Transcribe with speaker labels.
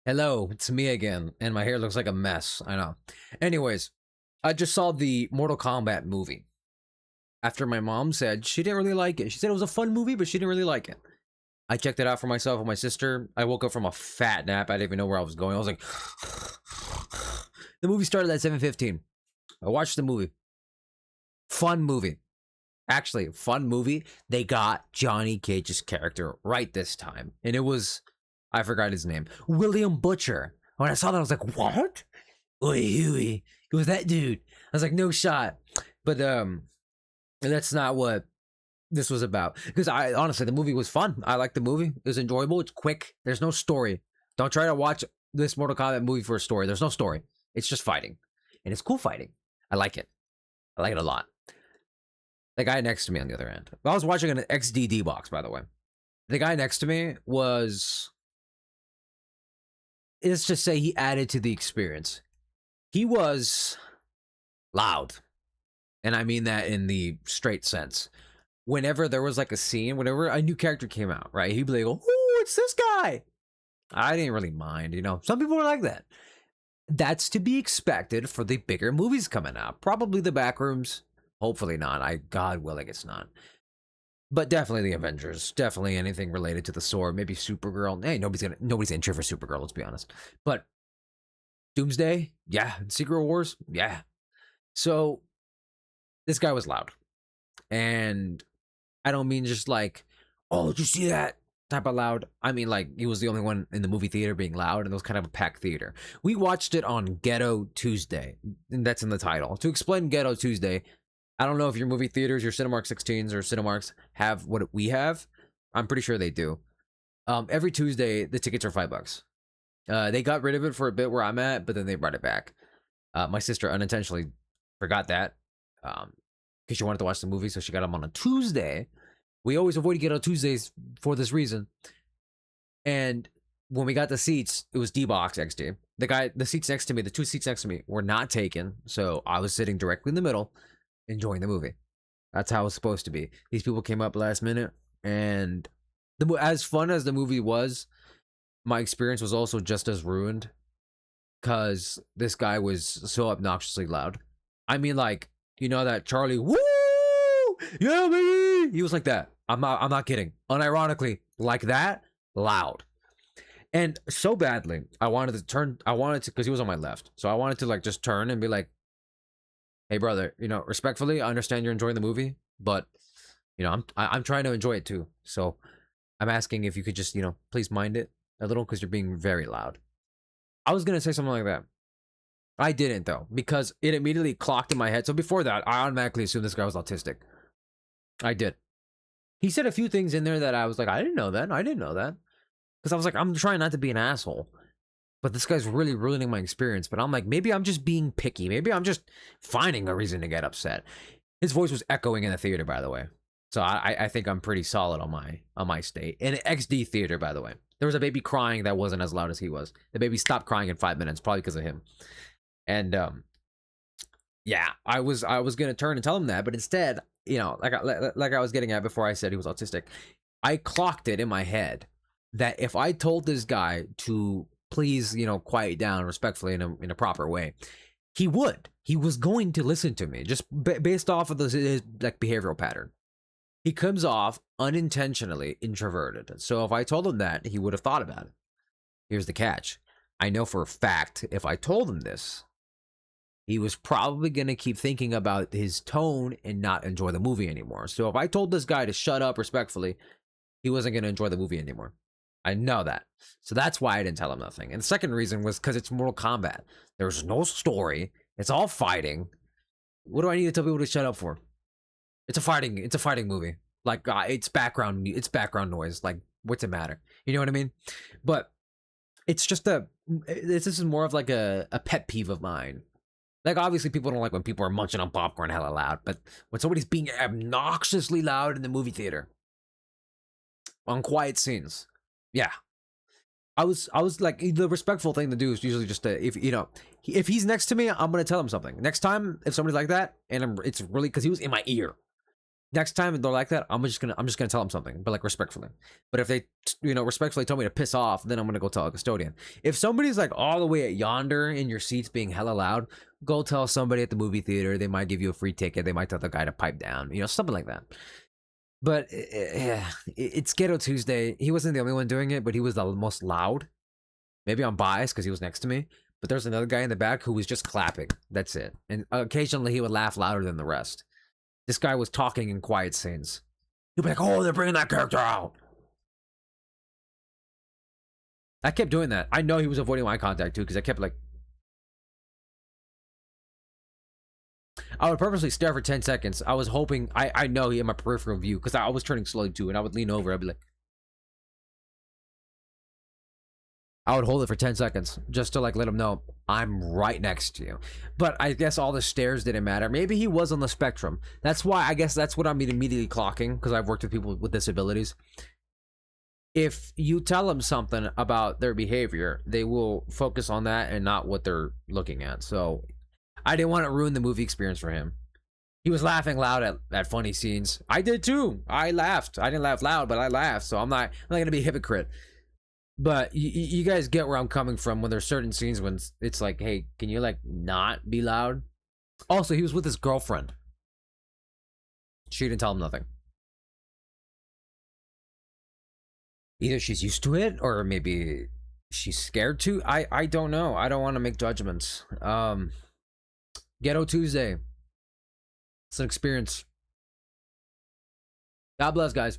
Speaker 1: Hello, it's me again, and my hair looks like a mess. I know. Anyways, I just saw the Mortal Kombat movie. After my mom said she didn't really like it. She said it was a fun movie, but she didn't really like it. I checked it out for myself with my sister. I woke up from a fat nap. I didn't even know where I was going. I was like, the movie started at 7:15. I watched the movie. Fun movie. Actually, fun movie. They got Johnny Cage's character right this time. And it was, I forgot his name, William Butcher. When I saw that, I was like, what? Oi, Huey. It was that dude. I was like, no shot. But that's not what this was about. Because I honestly, the movie was fun. I liked the movie. It was enjoyable. It's quick. There's no story. Don't try to watch this Mortal Kombat movie for a story. There's no story. It's just fighting. And it's cool fighting. I like it. I like it a lot. The guy next to me on the other end. I was watching an XDD box, by the way. The guy next to me was, let's just say he added to the experience. He was loud. And I mean that in the straight sense. Whenever there was like a scene, whenever a new character came out, right? He'd be like, oh, it's this guy. I didn't really mind, you know. Some people were like that. That's to be expected for the bigger movies coming out. Probably the Backrooms. Hopefully not. God willing it's not. But definitely the Avengers. Definitely anything related to the sword. Maybe Supergirl. Hey, nobody's in for Supergirl, let's be honest. But Doomsday? Yeah. Secret Wars? Yeah. So this guy was loud. And I don't mean just like, oh, did you see that type of loud? I mean like he was the only one in the movie theater being loud, and it was kind of a packed theater. We watched it on Ghetto Tuesday, and that's in the title. To explain Ghetto Tuesday, I don't know if your movie theaters, your Cinemark 16s or Cinemarks have what we have. I'm pretty sure they do. Every Tuesday, the tickets are $5. They got rid of it for a bit where I'm at, but then they brought it back. My sister unintentionally forgot that because she wanted to watch the movie, so she got them on a Tuesday. We always avoid Ghetto Tuesdays for this reason. And when we got the seats, it was D-Box XD. The seats next to me, the two seats next to me were not taken, so I was sitting directly in the middle, enjoying the movie. That's how it's supposed to be. These people came up last minute, and as fun as the movie was, my experience was also just as ruined because this guy was so obnoxiously loud. I mean, like, you know that Charlie, woo, yeah, baby. He was like that. I'm not kidding. Unironically, like that, loud. And so badly, I wanted to, because he was on my left. So I wanted to like just turn and be like, hey brother, you know, respectfully, I understand you're enjoying the movie, but you know, I'm trying to enjoy it too. So I'm asking if you could just, you know, please mind it a little because you're being very loud. I was gonna say something like that. I didn't though, because it immediately clocked in my head. So before that, I automatically assumed this guy was autistic. I did. He said a few things in there that I was like, I didn't know that. I didn't know that. Because I was like, I'm trying not to be an asshole. But this guy's really ruining my experience. But I'm like, maybe I'm just being picky. Maybe I'm just finding a reason to get upset. His voice was echoing in the theater, by the way. So I think I'm pretty solid on my state. In an XD theater, by the way. There was a baby crying that wasn't as loud as he was. The baby stopped crying in 5 minutes, probably because of him. And yeah, I was gonna turn and tell him that, but instead, you know, like I was getting at before I said he was autistic, I clocked it in my head that if I told this guy to please, you know, quiet down respectfully in a proper way, he was going to listen to me just based off of his like behavioral pattern. He comes off unintentionally introverted. So if I told him that, he would have thought about it. Here's the catch. I know for a fact if I told him this, he was probably going to keep thinking about his tone and not enjoy the movie anymore. So if I told this guy to shut up respectfully, he wasn't going to enjoy the movie anymore. I know that. So that's why I didn't tell him nothing. And the second reason was because it's Mortal Kombat. There's no story. It's all fighting. What do I need to tell people to shut up for? It's a fighting movie. Like it's background noise. Like what's it matter? You know what I mean? But it's just this is more of like a pet peeve of mine. Like, obviously, people don't like when people are munching on popcorn hella loud, but when somebody's being obnoxiously loud in the movie theater on quiet scenes, yeah. I was like, the respectful thing to do is usually just to, if he's next to me, I'm going to tell him something. Next time, if somebody's like that, and it's really, because he was in my ear. Next time they're like that, I'm just gonna tell them something, but like respectfully. But if they, respectfully tell me to piss off, then I'm gonna go tell a custodian. If somebody's like all the way at yonder in your seats being hella loud, go tell somebody at the movie theater. They might give you a free ticket. They might tell the guy to pipe down, something like that. But yeah, it's Ghetto Tuesday. He wasn't the only one doing it, but he was the most loud. Maybe I'm biased because he was next to me. But there's another guy in the back who was just clapping. That's it. And occasionally he would laugh louder than the rest. This guy was talking in quiet scenes. He'd be like, oh, they're bringing that character out. I kept doing that. I know he was avoiding eye contact too, because I kept like... I would purposely stare for 10 seconds. I was hoping... I know he had my peripheral view, because I was turning slowly too, and I would lean over. I'd be like... I would hold it for 10 seconds just to like let him know I'm right next to you. But I guess all the stares didn't matter. Maybe he was on the spectrum. That's why I guess that's what I'm immediately clocking, because I've worked with people with disabilities. If you tell them something about their behavior, they will focus on that and not what they're looking at. So I didn't want to ruin the movie experience for him. He was laughing loud at funny scenes. I did too. I laughed. I didn't laugh loud, but I laughed. So I'm not gonna be a hypocrite. But you guys get where I'm coming from when there's certain scenes when it's like, hey, can you like not be loud? Also, he was with his girlfriend. She didn't tell him nothing. Either she's used to it or maybe she's scared to. I don't know. I don't want to make judgments. Ghetto Tuesday. It's an experience. God bless, guys.